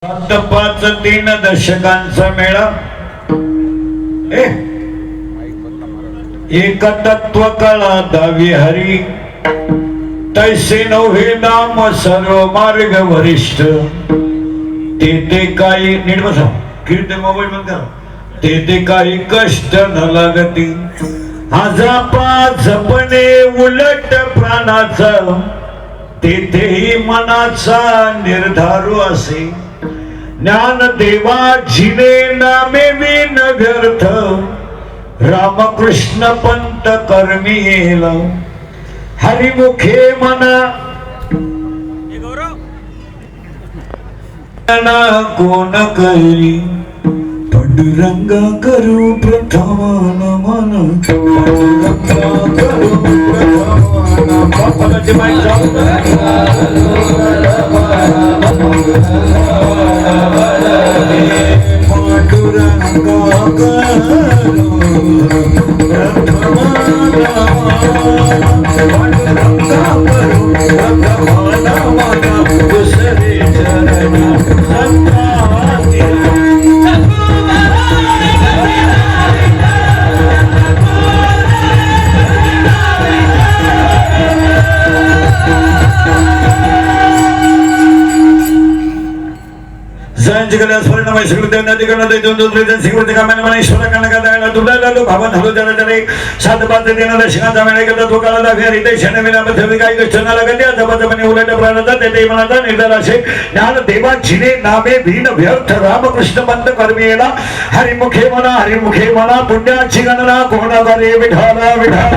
पाच 3 दशकांचा मेळा एक तत्व कळा दावी हरी तैसे नव्हे नाम सर्व मार्ग वरिष्ठ ते काही नीट बसा कीर्ती मोबाईल बंद करा ते काही कष्ट न लागती आजापा जपणे उलट प्राणाचा तेथेही मनाचा निर्धारू असे ज्ञान देवा जिने नामे विन व्यर्थ रामकृष्ण पंत कर्मी येल हरिमुखे मना कोण करी पंडुरंग करू प्रथम नमन पंडुरंग करू रामकृष्ण पंत कर्मीला हरिमुखे म्हणा पुण्याची गणना कोण करे विठाला विठा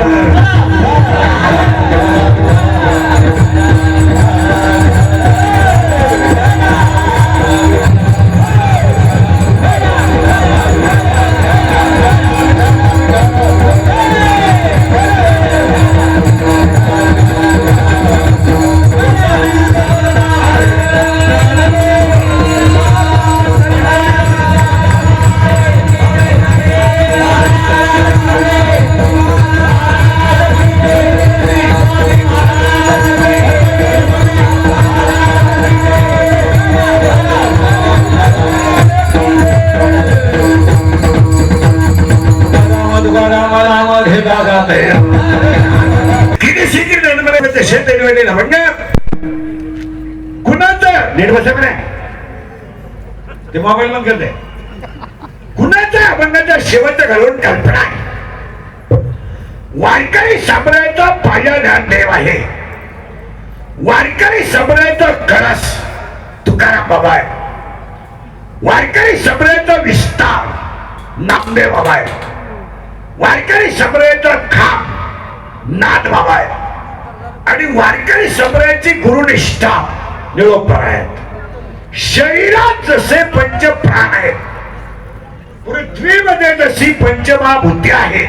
मोबाईल बंद करते कुणाच्या अभंगाच्या शेवटच्या घालून कल्पना वारकरी संप्रदायाचा पाया ज्ञानदेव आहे वारकरी संप्रदायाचा कळस तुकाराम बाबा आहे वारकरी संप्रदायाचा विस्तार नामदेव बाबा आहे वारकरी संप्रदायाचा खांब नाथ बाबा आहे आणि वारकरी संप्रदायाची गुरुनिष्ठा निळोपर आहेत शरीरात जसे पंच प्राण आहेत पृथ्वीमध्ये जशी पंचमहाभूते आहेत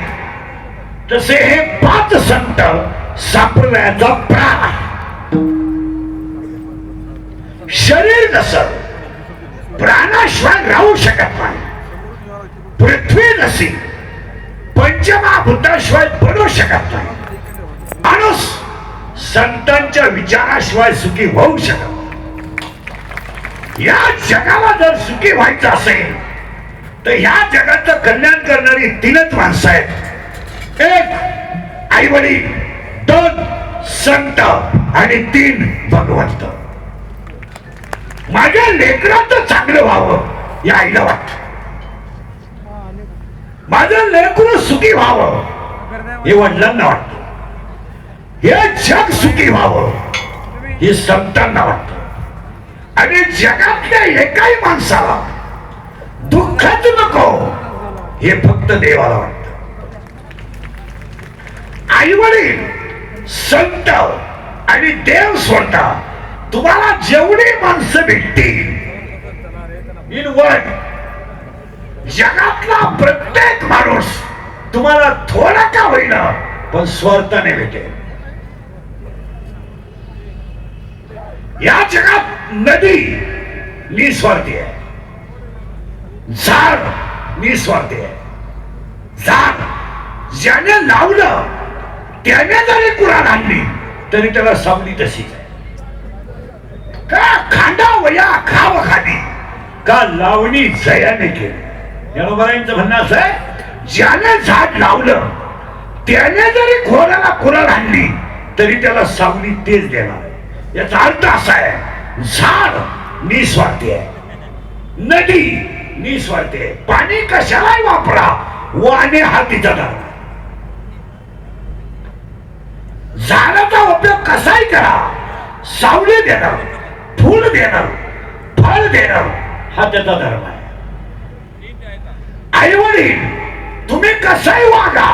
तसे हे 5 संत संप्रदायाचा प्राण आहे शरीर जसं प्राणाशिवाय राहू शकत नाही पृथ्वी जशी पंचमहाभूताशिवाय बनू शकत नाही माणूस संतांच्या विचाराशिवाय सुखी होऊ शकत या जगाला जर सुखी व्हायचं असेल तर या जगाचं कल्याण करणारी 3च माणसं आहेत एक आई वडील 2 संत आणि 3 भगवंत माझ्या लेकराचं चांगलं व्हावं या आईला वाटत माझं लेकरू सुखी व्हावं हे वडिलांना वाटत हे जग सुखी व्हावं हे संतांना वाटत आणि जगातल्या एकाही माणसाला दुःखच नको हे फक्त देवाला वाटत आई वडील संत आणि देव स्वतः तुम्हाला जेवढी माणसं भेटतील इन वर्ल्ड जगातला प्रत्येक माणूस तुम्हाला थोडा का होईना पण स्वार्थाने भेटेल या जगात नदी निस्वार्थी आहे झाड निस्वार्थी आहे झाड ज्याने लावलं त्याने जरी कुराण आणली तरी त्याला सावली तशीच आहे का खांदा वया खाव खाली का लावणी जयाने केली. ज्ञानोबारायांचं म्हणणं असं आहे, ज्याने झाड लावलं त्याने जरी खोराला कुराल आणली तरी त्याला सावली तेच देणार. याचा अर्थ असा आहे, झाड निस्वार्थी आहे, नदी निस्वार्थी आहे, पाणी कशालाही वापरा, वाने हा तिचा धर्म. झाडाचा उपयोग कसाही करा, सावली देणार, फूल देणार, फळ देणार हा त्याचा धर्म आहे. आई वडील तुम्ही कसाही वागा,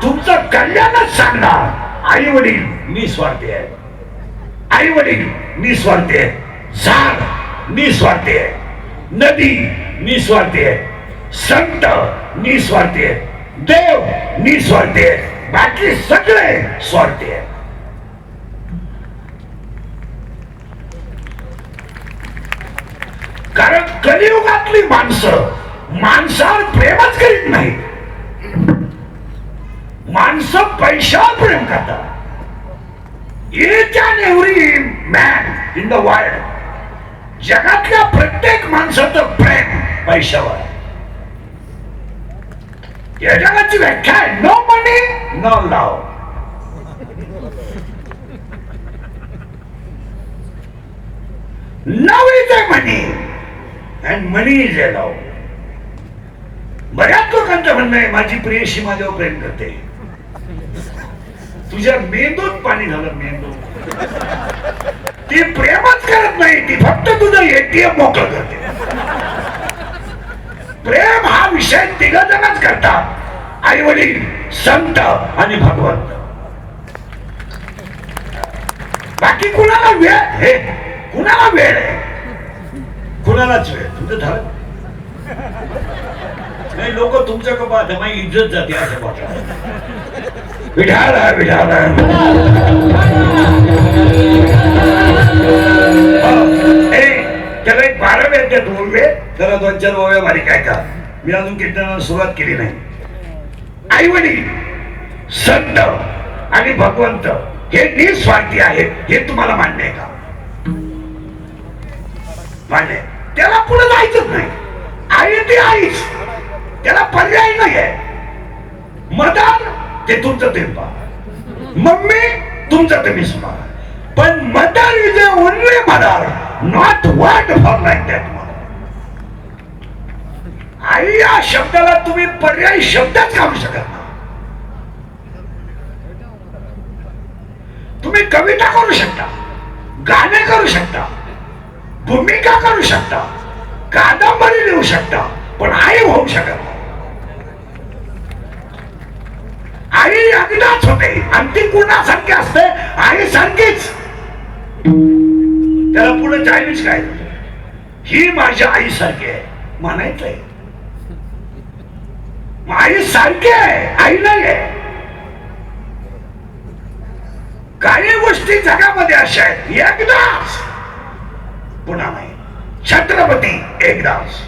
तुमचं कल्याणच सांगणार. आई वडील निस्वार्थी आहे, आई वडील निस्वार्थी आहे, झाड निस्वार्थी आहे, नदी निस्वार्थी आहे, संत निस्वार्थी आहे, देव निस्वार्थी आहे, बाकी सगळे स्वार्थी आहे. कारण कलियुगातली माणसं माणसावर प्रेमच करीत नाही. माणसं पैशावर प्रेम करतात. Each and every man in the world, जगातल्या प्रत्येक माणसाचं प्रेम पैशावर आहे. या जगाची व्याख्या आहे, no money no love. Love is a money and money is a love. बऱ्याच लोकांचं म्हणणं आहे, माझी प्रेयशी माझ्यावर प्रेम करते. तुझ्या मेंदूत पाणी झालं, मेंदूत. ती प्रेमच करत नाही, ती फक्त तुझं एटीएम मोकळं करते. प्रेम हा विषय तिघ जणच करतात, आई वडील, संत आणि भगवंत. बाकी कुणाला वेळ, हे कुणाला वेळ आहे, कुणालाच वेळ. तुमचं झालं नाही, लोक तुमच्या का पाहत माझी इज्जत जाते असं पाहतात. विठाला विठाला त्याला एक 12 वेळ देत बोलवे, त्याला 2-4 ओव्या बारीक आहे का. मी अजून कीर्तनाला सुरुवात केली नाही. आई वडील, संत आणि भगवंत हे निस्वार्थी आहेत, हे तुम्हाला मान्य आहे का? मान्य. त्याला पुढे जायचंच नाही. आई ती आईच, त्याला पर्याय नाही आहे. मदर ते तुमचं ते पा, मम्मी तुमचं तुम्ही सुना. पण mother is a only mother, not word for like that mother. आई या शब्दाला तुम्ही पर्याय शब्दच काढू शकत नाही. तुम्ही कविता करू शकता, गाणे करू शकता, भूमिका करू शकता, कादंबरी लिहू शकता, पण आई होऊ शकत नाही. आई एकदाच होते आणि ती कुणासारखी असते, आई सारखीच. त्याला पुढे चायनीज काय, ही माझ्या आई सारखी आहे म्हणायचंय. आई सारखी आहे, आई नाही आहे. काही गोष्टी जगामध्ये अशा आहेत, एकदाच पुन्हा नाही. छत्रपती एकदाच,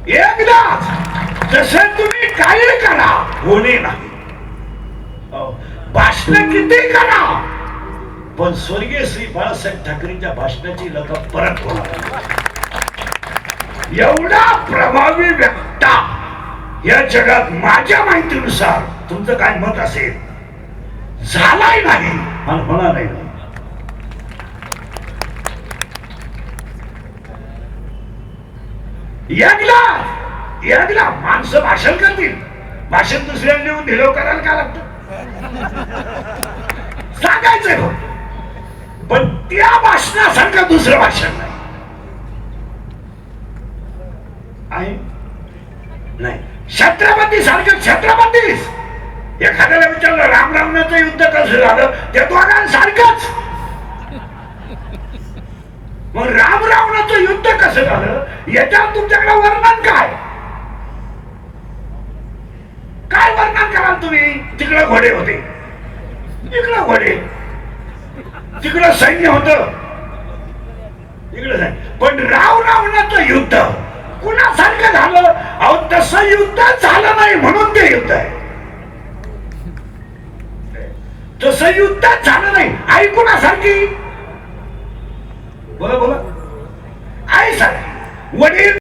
एकदाच. जसं तुम्ही काही करा, होणे नाही. भाषण किती करा, पण स्वर्गीय श्री बाळासाहेब ठाकरेंच्या भाषणाची लता परत होणार. एवढा प्रभावी व्यक्ता या जगात माझ्या माहितीनुसार, तुमचं काय मत असेल, झालाही नाही आणि होणारही नाही. एकदा माणसं भाषण करतील, भाषण दुसऱ्याला नेऊन निलव करायला काय लागतं, सांगायचं हो. पण त्या भाषणासारखं दुसरं भाषण नाही आहे. नाही, छत्रपती सारखं छत्रपतीच. एखाद्याला विचारलं राम रावणाचं युद्ध कसं झालं, ते दोघांसारखंच. मग राम रावणाचं युद्ध कसं झालं याच्यावर तुमच्याकडे वर्णन काय, काय वर्णन कराल तुम्ही? तिकडे घोडे होते, इकडे घोडे, तिकडे सैन्य होत, इकडे सैन्य. पण रावणाचं युद्ध कुणासारखं झालं? अहो तसं युद्ध झालं नाही म्हणून ते युद्ध आहे. तसं युद्ध झालं नाही. आई कुणासारखी? बोला बोला. आई सारखी. वडील